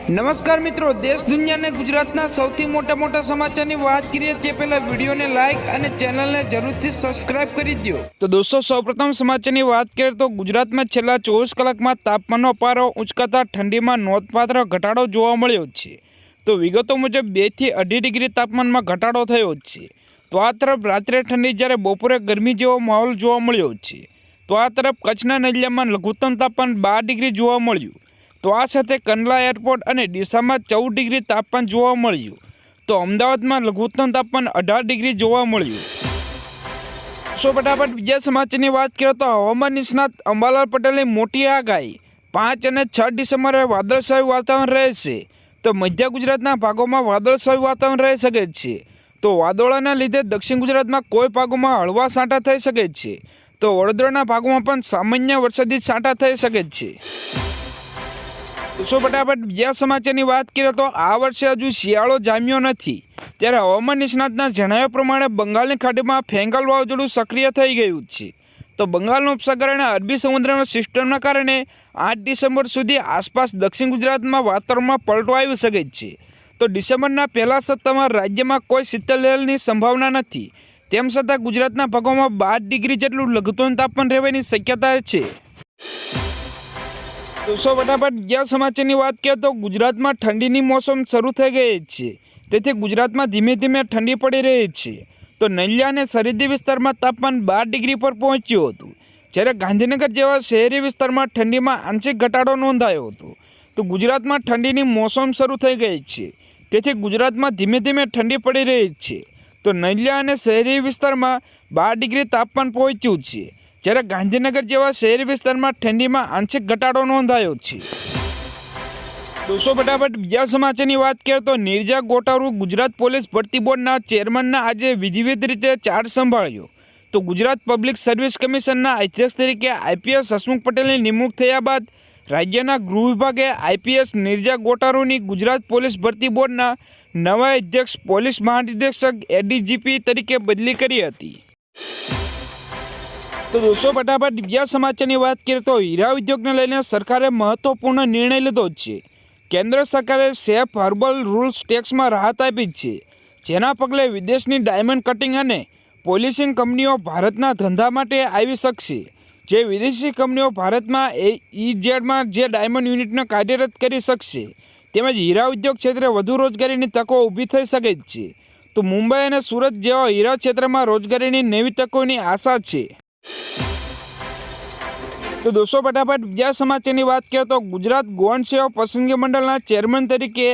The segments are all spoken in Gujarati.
નમસ્કાર મિત્રો, દેશ દુનિયા અને ગુજરાતના સૌથી મોટા સમાચારની વાત કરીએ તે પહેલા વિડીયોને લાઇક અને ચેનલને જરૂરથી સબસ્ક્રાઇબ કરી દો। તો દોસ્તો, સૌપ્રથમ સમાચારની વાત કરીએ તો ગુજરાતમાં છેલ્લા 24 કલાકમાં તાપમાનનો પારો ઉંચકાતા ઠંડીમાં નોંધપાત્ર ઘટાડો જોવા મળ્યો છે। તો વિગતો મુજબ 2 થી 2.5 ડિગ્રી તાપમાનમાં ઘટાડો થયો છે। તો આ તરફ રાત્રે ઠંડી જ્યારે બપોરે ગરમી જેવો માહોલ જોવા મળ્યો છે। તો આ તરફ કચ્છના નલિયામાં લઘુત્તમ તાપમાન 12 ડિગ્રી જોવા મળ્યું। તો આ સાથે કંડલા એરપોર્ટ અને ડીસામાં 14 ડિગ્રી તાપમાન જોવા મળ્યું। તો અમદાવાદમાં લઘુત્તમ તાપમાન 18 ડિગ્રી જોવા મળ્યું। ફટાફટ બીજા સમાચારની વાત કરીએ તો હવામાન નિષ્ણાત અંબાલાલ પટેલની મોટી આગાહી, 5 અને 6 ડિસેમ્બરે વાદળછાયું વાતાવરણ રહેશે। તો મધ્ય ગુજરાતના ભાગોમાં વાદળછાયું વાતાવરણ રહી શકે છે। તો વાદળોના લીધે દક્ષિણ ગુજરાતમાં કોઈ ભાગોમાં હળવા છાંટા થઈ શકે છે। તો વડોદરાના ભાગોમાં પણ સામાન્ય વરસાદી છાંટા થઈ શકે છે। ફટાફટ બીજા સમાચારની વાત કરીએ તો આ વર્ષે હજુ શિયાળો જામ્યો નથી, ત્યારે હવામાન નિષ્ણાતના જણાવ્યા પ્રમાણે બંગાળની ખાડીમાં ફેંગલ વાવાઝોડું સક્રિય થઈ ગયું છે। તો બંગાળનો ઉપસાગર અને અરબી સમુદ્રના સિસ્ટમના કારણે 8 ડિસેમ્બર સુધી આસપાસ દક્ષિણ ગુજરાતમાં વાતાવરણમાં પલટો આવી શકે છે। તો ડિસેમ્બરના પહેલા સપ્તાહમાં રાજ્યમાં કોઈ શીતલહેરની સંભાવના નથી, તેમ છતાં ગુજરાતના ભાગોમાં 12 ડિગ્રી જેટલું લઘુત્તમ તાપમાન રહેવાની શક્યતા છે। દોસ્તો, ફટાફટ બીજા સમાચારની વાત કરીએ તો ગુજરાતમાં ઠંડીની મોસમ શરૂ થઈ ગઈ છે, તેથી ગુજરાતમાં ધીમે ધીમે ઠંડી પડી રહી છે। તો નલિયા અને સરહદી વિસ્તારમાં તાપમાન 12 ડિગ્રી પર પહોંચ્યું હતું, જ્યારે ગાંધીનગર જેવા શહેરી વિસ્તારમાં ઠંડીમાં આંશિક ઘટાડો નોંધાયો હતો। તો ગુજરાતમાં ઠંડીની મોસમ શરૂ થઈ ગઈ છે, તેથી ગુજરાતમાં ધીમે ધીમે ઠંડી પડી રહી છે। તો નલિયા અને શહેરી વિસ્તારમાં 12 ડિગ્રી તાપમાન પહોંચ્યું છે, જ્યારે ગાંધીનગર જેવા શહેરી વિસ્તારમાં ઠંડીમાં આંશિક ઘટાડો નોંધાયો છે। દોસ્તો, ફટાફટ બીજા સમાચારની વાત કરીએ તો નીરજા ગોટારૂ ગુજરાત પોલીસ ભરતી બોર્ડના ચેરમેનના આજે વિધિવત રીતે ચાર્જ સંભાળ્યો। તો ગુજરાત પબ્લિક સર્વિસ કમિશનના અધ્યક્ષ તરીકે આઈપીએસ હસમુખ પટેલની નિમણૂક થયા બાદ રાજ્યના ગૃહ વિભાગે આઈપીએસ નીરજા ગોટારૂની ગુજરાત પોલીસ ભરતી બોર્ડના નવા અધ્યક્ષ પોલીસ મહાનિદેશક એડીજીપી તરીકે બદલી કરી હતી। તો દોસ્તો, ફટાફટ બીજા સમાચારની વાત કરીએ તો હીરા ઉદ્યોગને લઈને સરકારે મહત્વપૂર્ણ નિર્ણય લીધો છે। કેન્દ્ર સરકારે સેફ હર્બલ રૂલ્સ ટેક્સમાં રાહત આપી છે, જેના પગલે વિદેશની ડાયમંડ કટિંગ અને પોલિશિંગ કંપનીઓ ભારતના ધંધા માટે આવી શકશે। જે વિદેશી કંપનીઓ ભારતમાં ઈઝેડમાં જે ડાયમંડ યુનિટને કાર્યરત કરી શકશે, તેમજ હીરા ઉદ્યોગ ક્ષેત્રે વધુ રોજગારીની તકો ઊભી થઈ શકે છે। તો મુંબઈ અને સુરત જેવા હીરા ક્ષેત્રમાં રોજગારીની નવી તકોની આશા છે। તો દોસ્તો, ફટાફટ બીજા સમાચારની વાત કરીએ તો ગુજરાત ગૌણ સેવા પસંદગી મંડળના ચેરમેન તરીકે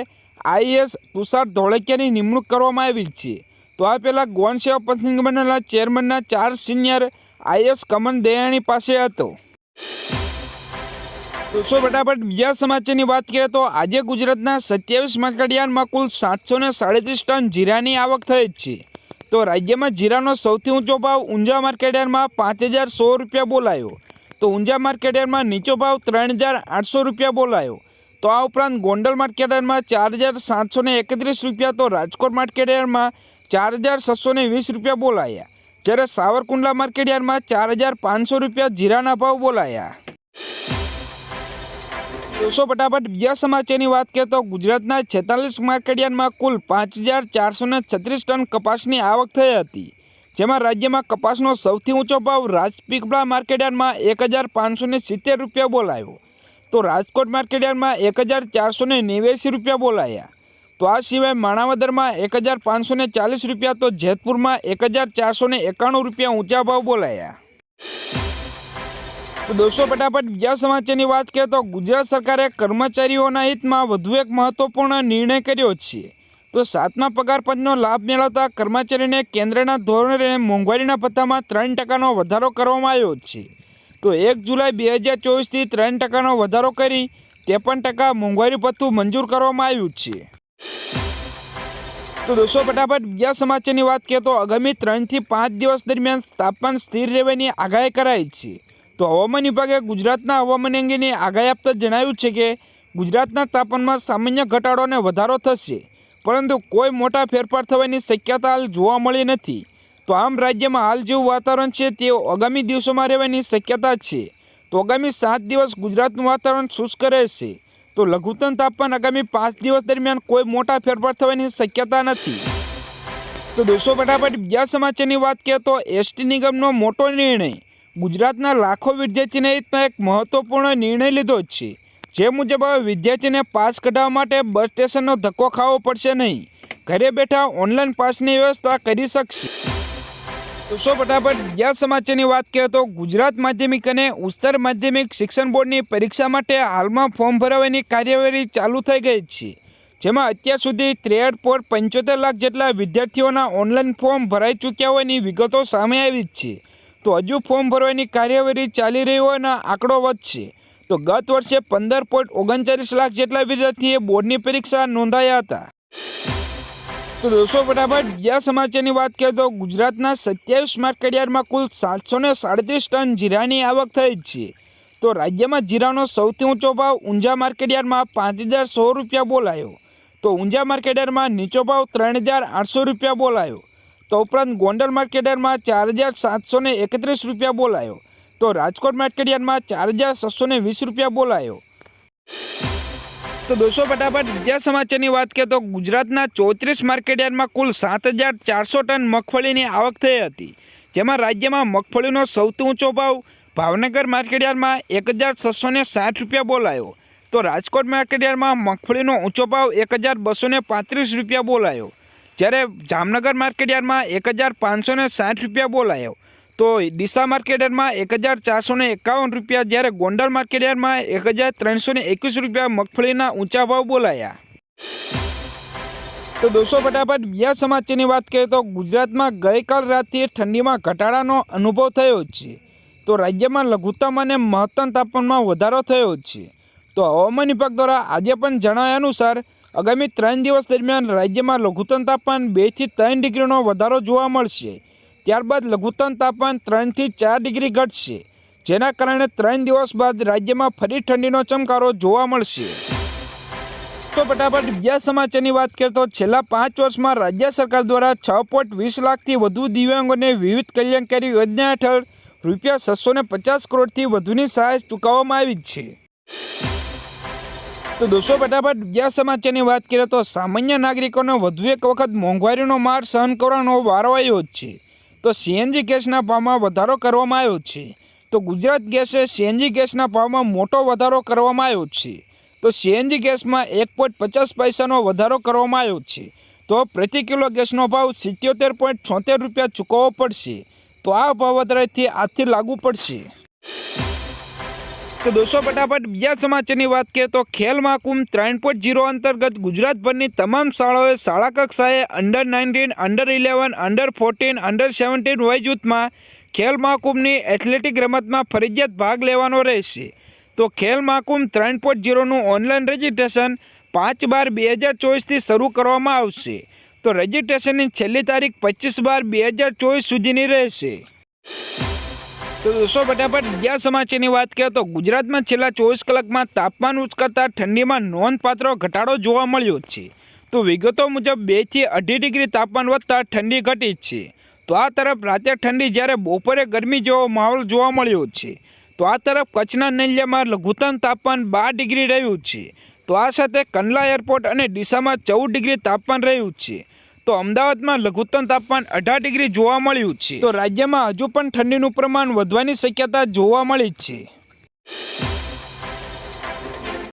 આઈએએસ તુષાર ધોળકિયાની નિમણૂક કરવામાં આવી છે। તો આ પહેલાં ગૌણ સેવા પસંદગી મંડળના ચેરમેનના 4 સિનિયર આઈએએસ કમન દયાણી પાસે હતો। દોસ્તો, ફટાફટ બીજા સમાચારની વાત કરીએ તો આજે ગુજરાતના 27 માર્કેટયાર્ડમાં કુલ 737 ટન જીરાની આવક થઈ છે। તો રાજ્યમાં જીરાનો સૌથી ઊંચો ભાવ ઊંઝા માર્કેટયાર્ડમાં 50100 રૂપિયા બોલાયો। તો ઊંઝા માર્કેટયાર્ડમાં નીચો ભાવ 3800 રૂપિયા બોલાયો। તો આ ઉપરાંત ગોંડલ માર્કેટયાર્ડમાં 4731 રૂપિયા, તો રાજકોટ માર્કેટયાર્ડમાં 4620 રૂપિયા બોલાયા, જ્યારે સાવરકુંડલા માર્કેટયાર્ડમાં 4500 રૂપિયા જીરાના ભાવ બોલાયા। દોસ્તો, ફટાફટ બીજા સમાચારની વાત કરીએ તો ગુજરાતના 46 માર્કેટયાર્ડમાં કુલ 5436 ટન કપાસની આવક થઈ હતી, જેમાં રાજ્યમાં કપાસનો સૌથી ઊંચો ભાવ રાજપીપળા માર્કેટયાર્ડમાં 1570 રૂપિયા બોલાયો। તો રાજકોટ માર્કેટયાર્ડમાં 1489 રૂપિયા બોલાયા। તો આ સિવાય માણાવદરમાં 1540 રૂપિયા, તો જેતપુરમાં 1491 રૂપિયા ઊંચા ભાવ બોલાયા। તો દોસ્તો, ફટાફટ બીજા સમાચારની વાત કરીએ તો ગુજરાત સરકારે કર્મચારીઓના હિતમાં વધુ એક મહત્વપૂર્ણ નિર્ણય કર્યો છે। તો 7મા પગાર પંચનો લાભ મેળવતા કર્મચારીને કેન્દ્રના ધોરણે મોંઘવારીના ભથ્થામાં 3% વધારો કરવામાં આવ્યો છે। તો 1 જુલાઈ 2024થી 3% વધારો કરી 53% મોંઘવારી ભથ્થું મંજૂર કરવામાં આવ્યું છે। તો દોસ્તો, ફટાફટ બીજા સમાચારની વાત કરીએ તો આગામી 3 થી 5 દિવસ દરમિયાન તાપમાન સ્થિર રહેવાની આગાહી કરાઈ છે। તો હવામાન વિભાગે ગુજરાતના હવામાન અંગેની આગાહી આપતા જણાવ્યું છે કે ગુજરાતના તાપમાનમાં સામાન્ય ઘટાડો અને વધારો થશે, પરંતુ કોઈ મોટા ફેરફાર થવાની શક્યતા હાલ જોવા મળી નથી। તો આમ રાજ્યમાં હાલ જેવું વાતાવરણ છે તે આગામી દિવસોમાં રહેવાની શક્યતા છે। તો આગામી 7 દિવસ ગુજરાતનું વાતાવરણ શુષ્ક રહેશે। તો લઘુત્તમ તાપમાન આગામી 5 દિવસ દરમિયાન કોઈ મોટા ફેરફાર થવાની શક્યતા નથી। તો દોસ્તો ફટાફટ બીજા સમાચારની વાત કરીએ તો એસટી નિગમનો મોટો નિર્ણય। ગુજરાતના લાખો વિદ્યાર્થીને હિતમાં એક મહત્વપૂર્ણ નિર્ણય લીધો છે, જે મુજબ હવે વિદ્યાર્થીને પાસ કઢાવવા માટે બસ સ્ટેશનનો ધક્કો ખાવો પડશે નહીં, ઘરે બેઠા ઓનલાઈન પાસની વ્યવસ્થા કરી શકશે। દોસ્તો ફટાફટ બીજા સમાચારની વાત કરીએ તો ગુજરાત માધ્યમિક અને ઉચ્ચતર માધ્યમિક શિક્ષણ બોર્ડની પરીક્ષા માટે હાલમાં ફોર્મ ભરવાની કાર્યવાહી ચાલુ થઈ ગઈ છે, જેમાં અત્યાર સુધી 63.75 લાખ જેટલા વિદ્યાર્થીઓના ઓનલાઈન ફોર્મ ભરાઈ ચૂક્યા હોવાની વિગતો સામે આવી છે। તો હજુ ફોર્મ ભરવાની કાર્યવાહી ચાલી રહી હોવાના આંકડો વધશે। તો ગત વર્ષે 15.39 લાખ જેટલા વિદ્યાર્થીએ બોર્ડની પરીક્ષા નોંધાયા હતા। તો દોસ્તો ફટાફટ બીજા સમાચારની વાત કરીએ તો ગુજરાતના 27 માર્કેટયાર્ડમાં કુલ 737 ટન જીરાની આવક થઈ છે। તો રાજ્યમાં જીરાનો સૌથી ઊંચો ભાવ ઊંઝા માર્કેટયાર્ડમાં 5,100 રૂપિયા બોલાયો। તો ઊંઝા માર્કેટયાર્ડમાં નીચો ભાવ 3,800 રૂપિયા બોલાયો। તો ઉપરાંત ગોંડલ માર્કેટયાર્ડમાં 4,731 રૂપિયા બોલાયો। તો રાજકોટ માર્કેટયાર્ડમાં 4,620 રૂપિયા બોલાયો। તો દોસ્તો ફટાફટ બીજા સમાચારની વાત કરીએ તો ગુજરાતના 34 માર્કેટયાર્ડમાં કુલ 7,400 ટન મગફળીની આવક થઈ હતી, જેમાં રાજ્યમાં મગફળીનો સૌથી ઊંચો ભાવ ભાવનગર માર્કેટયાર્ડમાં 1,660 રૂપિયા બોલાયો। તો રાજકોટ માર્કેટયાર્ડમાં મગફળીનો ઊંચો ભાવ 1,235 રૂપિયા બોલાયો, જ્યારે જામનગર માર્કેટયાર્ડમાં 1,560 રૂપિયા બોલાયો। તો ડીસા માર્કેટયાર્ડમાં 1,451 રૂપિયા, જ્યારે ગોંડલ માર્કેટયાર્ડમાં 1,321 રૂપિયા મગફળીના ઊંચા ભાવ બોલાયા। તો દોસ્તો ફટાફટ બીજા સમાચારની વાત કરીએ તો ગુજરાતમાં ગઈકાલ રાતથી ઠંડીમાં ઘટાડાનો અનુભવ થયો છે। તો રાજ્યમાં લઘુત્તમ અને મહત્તમ તાપમાનમાં વધારો થયો છે। તો હવામાન વિભાગ દ્વારા આજે પણ જણાવ્યા અનુસાર આગામી 3 દિવસ દરમિયાન રાજ્યમાં લઘુત્તમ તાપમાન 2 થી 3 ડિગ્રીનો વધારો જોવા મળશે, ત્યારબાદ લઘુત્તમ તાપમાન 3 થી 4 ડિગ્રી ઘટશે, જેના કારણે 3 દિવસ બાદ રાજ્યમાં ફરી ઠંડીનો ચમકારો જોવા મળશે। તો ફટાફટ બીજા સમાચારની વાત કરીએ તો છેલ્લા 5 વર્ષમાં રાજ્ય સરકાર દ્વારા 6.20 લાખથી વધુ દિવ્યાંગોને વિવિધ કલ્યાણકારી યોજના હેઠળ ₹650 કરોડથી વધુની સહાય ચૂકવવામાં આવી છે। તો દોસ્તો ફટાફટ બીજા સમાચારની વાત કરીએ તો સામાન્ય નાગરિકોને વધુ એક વખત મોંઘવારીનો માર સહન કરવાનો વારો આવ્યો છે। તો સીએનજી ગેસના ભાવમાં વધારો કરવામાં આવ્યો છે। તો ગુજરાત ગેસે સીએનજી ગેસના ભાવમાં મોટો વધારો કરવામાં આવ્યો છે। તો સીએનજી ગેસમાં 1.50 પૈસાનો વધારો કરવામાં આવ્યો છે। તો પ્રતિ કિલો ગેસનો ભાવ 77.76 રૂપિયા ચૂકવવો પડશે। તો આ ભાવ વધારાથી આજથી લાગુ પડશે। તો દોસ્તો ફટાફટ બીજા સમાચારની વાત કરીએ તો ખેલ મહાકુંભ 3.0 અંતર્ગત ગુજરાતભરની તમામ શાળાઓએ શાળા કક્ષાએ અંડર-19, અંડર-11, અંડર-14, અંડર-17 વય જૂથમાં ખેલ મહાકુંભની એથ્લેટિક રમતમાં ફરજિયાત ભાગ લેવાનો રહેશે। તો ખેલ મહાકુંભ 3.0નું ઓનલાઈન રજિસ્ટ્રેશન 5/12/2024થી શરૂ કરવામાં આવશે। તો રજિસ્ટ્રેશનની છેલ્લી તારીખ 25/12/2024 સુધીની રહેશે। તો દોસ્તો ફટાફટ બીજા સમાચારની વાત કરીએ તો ગુજરાતમાં છેલ્લા 24 કલાકમાં તાપમાન ઉચકતા ઠંડીમાં નોંધપાત્ર ઘટાડો જોવા મળ્યો છે। તો વિગતો મુજબ 2 થી 2.5 ડિગ્રી તાપમાન વધતા ઠંડી ઘટી છે। તો આ તરફ રાતે ઠંડી, જ્યારે બપોરે ગરમી જેવો માહોલ જોવા મળ્યો છે। તો આ તરફ કચ્છના નલિયામાં લઘુત્તમ તાપમાન 12 ડિગ્રી રહ્યું છે। તો આ સાથે કંડલા એરપોર્ટ અને ડીસામાં 14 ડિગ્રી તાપમાન રહ્યું છે। તો અમદાવાદમાં લઘુત્તમ તાપમાન 18 ડિગ્રી જોવા મળ્યું છે। તો રાજ્યમાં હજુ પણ ઠંડીનું પ્રમાણ વધવાની શક્યતા જોવા મળી છે।